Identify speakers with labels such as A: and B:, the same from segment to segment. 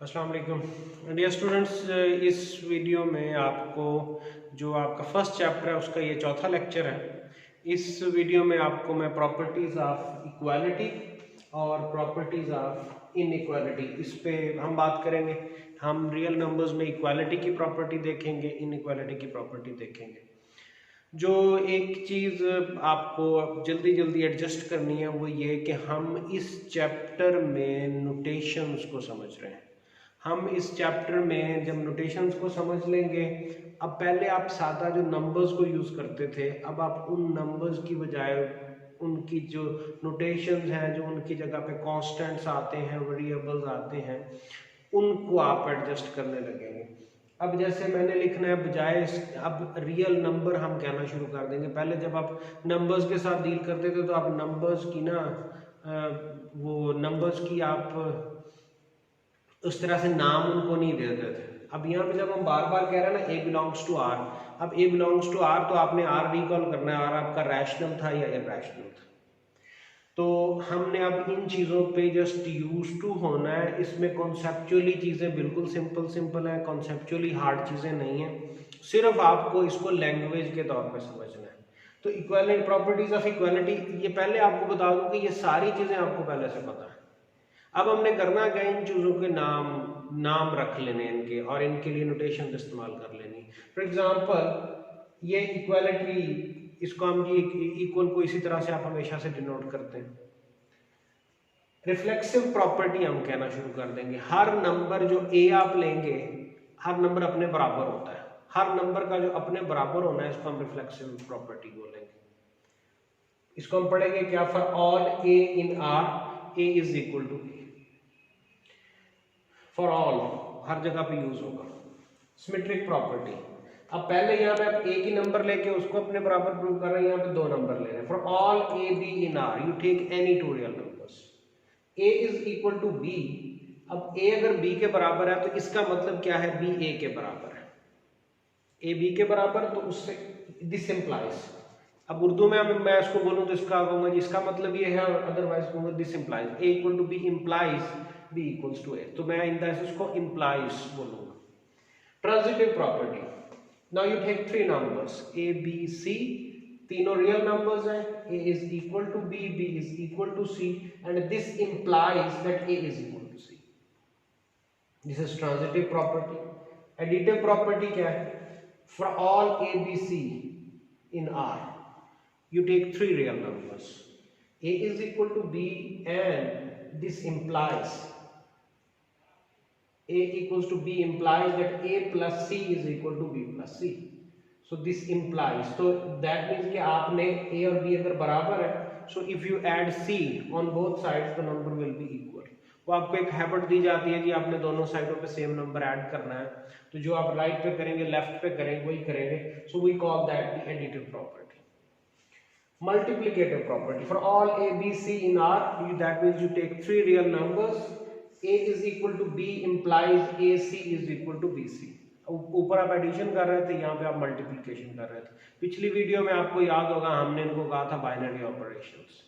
A: अस्सलाम वालेकुम dear students. इस वीडियो में आपको जो आपका फर्स्ट चैप्टर है उसका ये चौथा लेक्चर है। इस वीडियो में आपको मैं प्रॉपर्टीज़ ऑफ इक्वालिटी और प्रॉपर्टीज़ ऑफ इनइक्वालिटी इस पे हम बात करेंगे। हम रियल नंबर्स में इक्वालिटी की प्रॉपर्टी देखेंगे, इनइक्वालिटी की प्रॉपर्टी देखेंगे। जो एक चीज़ आपको जल्दी जल्दी एडजस्ट करनी है वो ये कि हम इस चैप्टर में नोटेशंस को समझ रहे हैं। हम इस चैप्टर में जब नोटेशंस को समझ लेंगे, अब पहले आप सादा जो नंबर्स को यूज़ करते थे, अब आप उन नंबर्स की बजाय उनकी जो नोटेशंस हैं, जो उनकी जगह पे कांस्टेंट्स आते हैं, वेरिएबल्स आते हैं, उनको आप एडजस्ट करने लगेंगे। अब जैसे मैंने लिखना है बजाय अब रियल नंबर हम कहना शुरू कर देंगे। पहले जब आप नंबर्स के साथ डील करते थे तो आप नंबर्स की वो नंबर्स की आप उस तरह से नाम उनको नहीं देते थे। अब यहाँ पे जब हम बार बार कह रहे हैं ना ए बिलोंग्स टू आर, अब ए बिलोंग्स टू आर तो आपने आर रिकॉल करना है, आर आपका रैशनल था या इरैशनल था। तो हमने अब इन चीज़ों पे जस्ट यूज टू होना है। इसमें कॉन्सेप्चुअली चीज़ें बिल्कुल सिंपल सिंपल हैं, कॉन्सेप्चुअली हार्ड चीज़ें नहीं हैं। सिर्फ आपको इसको लैंग्वेज के तौर पे समझना है। तो इक्वालिटी, प्रॉपर्टीज ऑफ इक्वालिटी, ये पहले आपको बता दूं कि ये सारी चीज़ें आपको पहले से पता है। अब हमने करना क्या, इन चीज़ों के नाम रख लेने इनके, और इनके लिए नोटेशन इस्तेमाल कर लेनी। फॉर एग्जांपल ये इक्वालिटी, इसको हम जी इक्वल को इसी तरह से आप हमेशा से डिनोट करते हैं। रिफ्लेक्सिव प्रॉपर्टी हम कहना शुरू कर देंगे। हर नंबर जो ए आप लेंगे, हर नंबर अपने बराबर होता है। हर नंबर का जो अपने बराबर होना है इसको हम रिफ्लेक्सिव प्रॉपर्टी बोलेंगे। इसको हम पढ़ेंगे क्या, for all a in R a is equal to a. For all हर जगह पे यूज होगा। सिमेट्रिक प्रॉपर्टी, अब पहले यहाँ पे आप एक ही नंबर लेके उसको अपने बराबर प्रूव कर रहे हैं, यहाँ पे दो नंबर ले रहे हैं। For all A B in R you take any two real numbers, A is equal to B. अब ए अगर बी के बराबर है तो इसका मतलब क्या है, बी ए के बराबर है। ए बी के बराबर, तो उससे दिस इंप्लाइज, अब उर्दू में मैं इसको बोलूँ तो इसका कहूँगा जिसका मतलब ये है, और अदरवाइज कहूँगा this implies a equal to b implies b equals to a. तो मैं इन द इसको इंप्लाइज बोलूँगा। Transitive property, now you take three numbers a B c, तीनों रियल नंबर्स हैं। a is equal to b, b is equal to c, and this implies that a is equal to c. This is transitive property. Additive property क्या है, for all a b c in r you take three real numbers, a is equal to b, and this implies a equals to b implies that a plus c is equal to b plus c. So this implies, so that means कि आपने a और b अगर बराबर है, so if you add c on both sides the number will be equal. वो आपको एक habit दी जाती है कि आपने दोनों साइडों पे सेम नंबर ऐड करना है, तो जो आप राइट पे करेंगे लेफ्ट पे करेंगे वही करेंगे। so we call that the additive property. Multiplicative property, for all a b c in r, that means you take three real numbers, a is equal to b implies ac is equal to bc. ऊपर आप addition कर रहे थे, यहाँ पे आप multiplication कर रहे थे। पिछली वीडियो में आपको याद होगा हमने इनको कहा था बाइनरी ऑपरेशंस।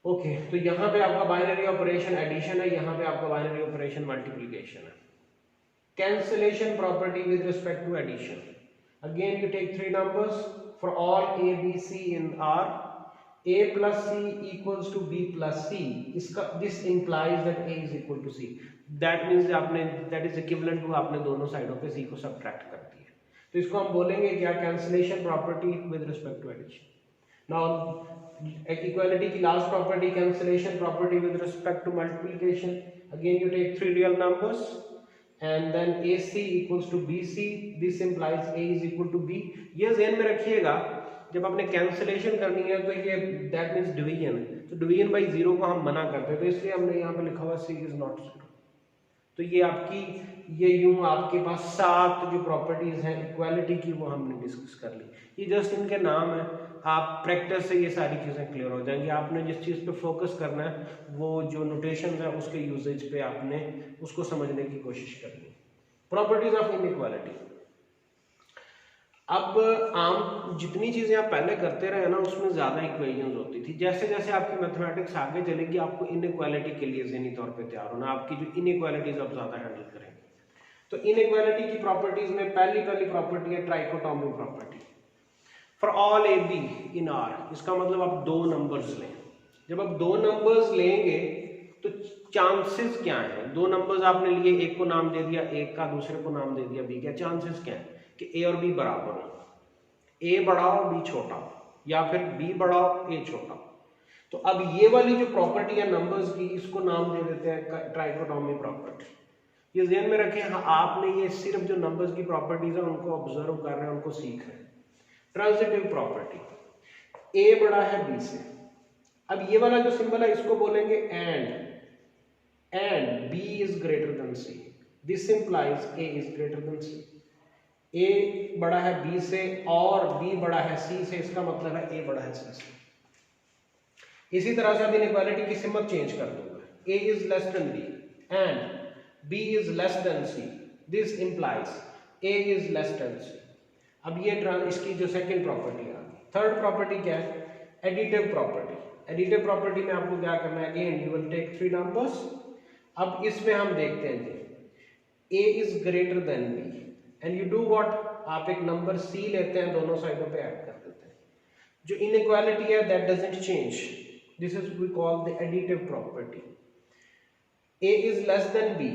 A: ओके, तो यहाँ पे आपका बाइनरी ऑपरेशन एडिशन है, यहाँ पे आपका बाइनरी ऑपरेशन मल्टीप्लिकेशन है। Cancellation property with respect to addition, again you take three numbers, for all A B C in R a plus c equals to b plus c, इसका this implies that a is equal to c. That means आपने that is equivalent to आपने दोनों साइडों पे c को subtract कर दिया, तो इसको हम बोलेंगे क्या, cancellation property with respect to addition. Now equality की last property, cancellation property with respect to multiplication. Again you take three real numbers and then ac equals to bc, this implies a is equal to b। ये ध्यान में रखिएगा, जब आपने cancellation करनी है तो ये दैट मीन्स डिवीजन, तो डिवीजन बाई जीरो को हम मना करते हैं, तो इसलिए हमने यहाँ पे लिखा हुआ सी इज नॉट जीरो। तो ये आपकी, ये यूं आपके पास सात जो प्रॉपर्टीज हैं इक्वालिटी की वो हमने डिस्कस कर ली। ये जस्ट इनके नाम है, आप प्रैक्टिस से ये सारी चीज़ें क्लियर हो जाएंगी। आपने जिस चीज़ पे फोकस करना है वो जो नोटेशन है उसके यूजेज पे आपने उसको समझने की कोशिश करनी है। प्रॉपर्टीज ऑफ इनइक्वालिटी, अब आम जितनी चीज़ें आप पहले करते रहे ना उसमें ज़्यादा इक्वेशंस होती थी। जैसे जैसे आपकी मैथमेटिक्स आगे चलेगी आपको इनइक्वालिटी के लिए ज़हनी तौर पे तैयार होना, आपकी जो इनइक्वालिटीज आप ज़्यादा हैंडल करेंगे। तो इनइक्वालिटी की प्रॉपर्टीज में पहली प्रॉपर्टी है trichotomy property for all A B in are. इसका मतलब आप दो नंबर्स लें। जब आप दो नंबर्स लेंगे तो चांसेस क्या हैं? दो नंबर्स आपने लिए, एक को नाम दे दिया एक का, दूसरे को नाम दे दिया बी का। चांसेस क्या है कि ए और बी बराबर हो, ए बड़ा हो बी छोटा हो, या फिर बी बड़ा हो ए छोटा हो। तो अब ये वाली जो प्रॉपर्टी है नंबर्स की, इसको नाम दे देते हैं ट्राइकोटोमी प्रॉपर्टी। ये ध्यान में रखें, हाँ, आपने ये सिर्फ जो नंबर्स की प्रॉपर्टीज है उनको ऑब्जर्व कर रहे हैं, उनको सीख रहे हैं। ट्रांजिटिव प्रॉपर्टी, ए बड़ा है बी से। अब ये वाला जो सिंबल है इसको बोलेंगे and b is greater than c. This implies a is greater than c. A बड़ा है बी से और बी बड़ा है सी से, इसका मतलब है ए बड़ा है सी से। इसी तरह से अब इनइक्वालिटी की सिंबल चेंज कर दूंगा, a is less than b and b is less than c. This implies a is less than c. अब ये इसकी जो सेकंड प्रॉपर्टी आ गई। थर्ड प्रॉपर्टी क्या है? Additive property. एडिटिव प्रॉपर्टी में आपको क्या करना है? Again you will take three numbers. अब इसमें हम देखते हैं जी, a is greater than b and you do what, आप एक नंबर सी लेते हैं, दोनों साइडों पे ऐड कर देते हैं। जो इनइक्वालिटी है that doesn't change, this is we call the additive property. a is less than b,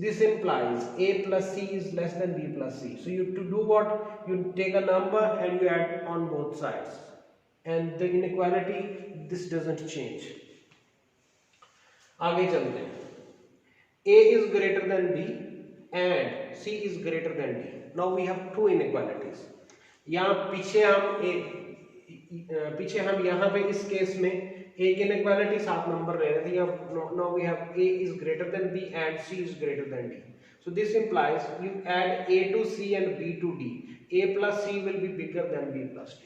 A: this implies a plus c is less than b plus c. So you to do what, you take a number and you add on both sides, and the inequality this doesn't change. आगे चलते हैं, a is greater than b and c is greater than d. Now we have two inequalities. यहाँ पीछे हम यहाँ पे इस case में एक इनइक्वालिटी 7 नंबर ले रहे थे। Now we have a is greater than b and c is greater than d. So this implies you add a to c and b to d. a plus c will be bigger than b plus d.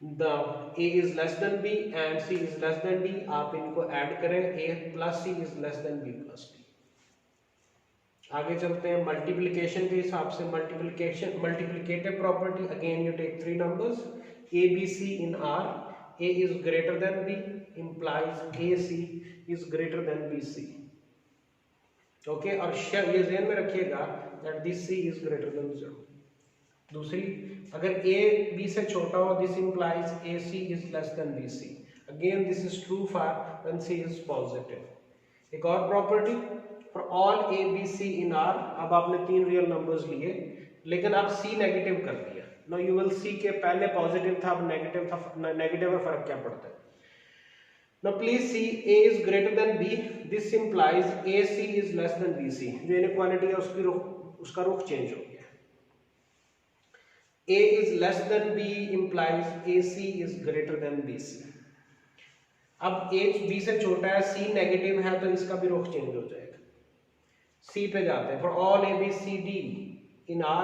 A: The a is less than b and c is less than d. आप इनको add करें, a plus c is less than b plus d. आगे चलते हैं multiplication के हिसाब से। Multiplicative property, again you take three numbers a b c in r. a is greater than b implies ac is greater than bc. Okay, और ये ध्यान में रखिएगा that this c is greater than 0. दूसरी, अगर a b से छोटा हो, this implies ac is less than bc. Again this is true for when c is positive. एक और property, for all a b c in r. अब आपने तीन रियल नंबर्स लिए लेकिन अब c नेगेटिव कर दिया। Now you will see के पहले पॉजिटिव था अब नेगेटिव था, नेगेटिव में फर्क क्या पड़ता है? Now please see a is greater than b. This implies ac is less than bc. जो इनइक्वालिटी है उसका रुख चेंज हो गया। a is less than b implies ac is greater than bc. अब a b से छोटा है, c नेगेटिव है, तो इसका भी रुख चेंज हो जाएगा। c पे जाते हैं, for all a b c d in r.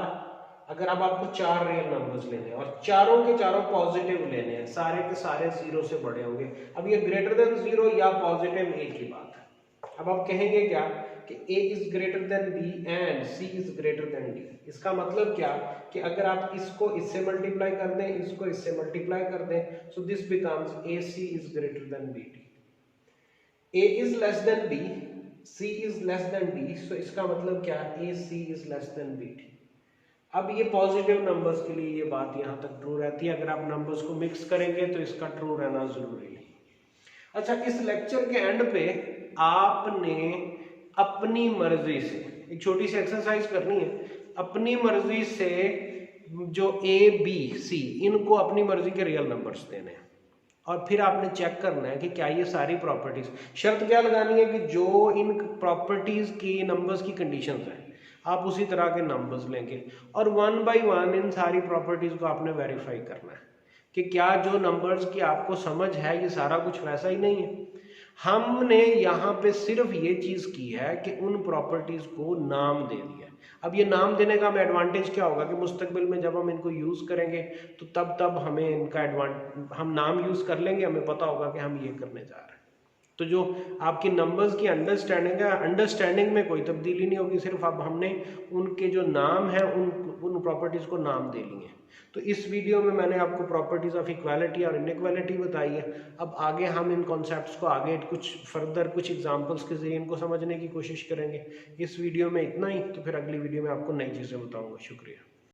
A: अगर अब आपको चार रियल नंबर्स लेने हैं और चारों के चारों पॉजिटिव लेने हैं, सारे के सारे जीरो से बड़े होंगे। अब ये ग्रेटर देन जीरो या पॉजिटिव एक ही बात है। अब आप कहेंगे क्या कि a is greater then b and c is greater then d। इसका मतलब क्या कि अगर आप इसको इससे मल्टीप्लाई कर दें, इसको इससे मल्टीप्लाई कर दें, so this becomes ac is greater then bd. a is less then b, c is less then d, सो इसका मतलब क्या, ac is less then bd. अब ये पॉजिटिव नंबर्स के लिए ये बात यहाँ तक ट्रू रहती है। अगर आप नंबर्स को मिक्स करेंगे तो इसका ट्रू रहना जरूरी है। अच्छा, इस लेक्चर के एंड पे आपने अपनी मर्जी से एक छोटी सी एक्सरसाइज करनी है। अपनी मर्जी से जो ए बी सी, इनको अपनी मर्जी के रियल नंबर्स देने हैं और फिर आपने चेक करना है कि क्या ये सारी प्रॉपर्टीज, शर्त क्या लगानी है कि जो इन प्रॉपर्टीज की नंबर्स की कंडीशंस हैं आप उसी तरह के नंबर्स लेंगे और वन बाय वन इन सारी प्रॉपर्टीज को आपने वेरीफाई करना है कि क्या जो नंबर्स की आपको समझ है ये सारा कुछ वैसा ही नहीं है। हमने यहाँ पे सिर्फ ये चीज की है कि उन प्रॉपर्टीज को नाम दे दिया। अब ये नाम देने का हमें एडवांटेज क्या होगा कि मुस्तकबिल में जब हम इनको यूज करेंगे तो तब हमें इनका हम नाम यूज कर लेंगे, हमें पता होगा कि हम ये करने जा रहे हैं। तो जो आपकी नंबर्स की अंडरस्टैंडिंग है, अंडरस्टैंडिंग में कोई तब्दीली नहीं होगी, सिर्फ अब हमने उनके जो नाम है उन प्रॉपर्टीज़ को नाम दे लिए। तो इस वीडियो में मैंने आपको प्रॉपर्टीज़ ऑफ इक्वालिटी और इनइक्वालिटी बताई है। अब आगे हम इन कॉन्सेप्ट्स को आगे कुछ फर्दर कुछ एग्जांपल्स के ज़रिए इनको समझने की कोशिश करेंगे। इस वीडियो में इतना ही, तो फिर अगली वीडियो में आपको नई चीज़ें बताऊँगा। शुक्रिया।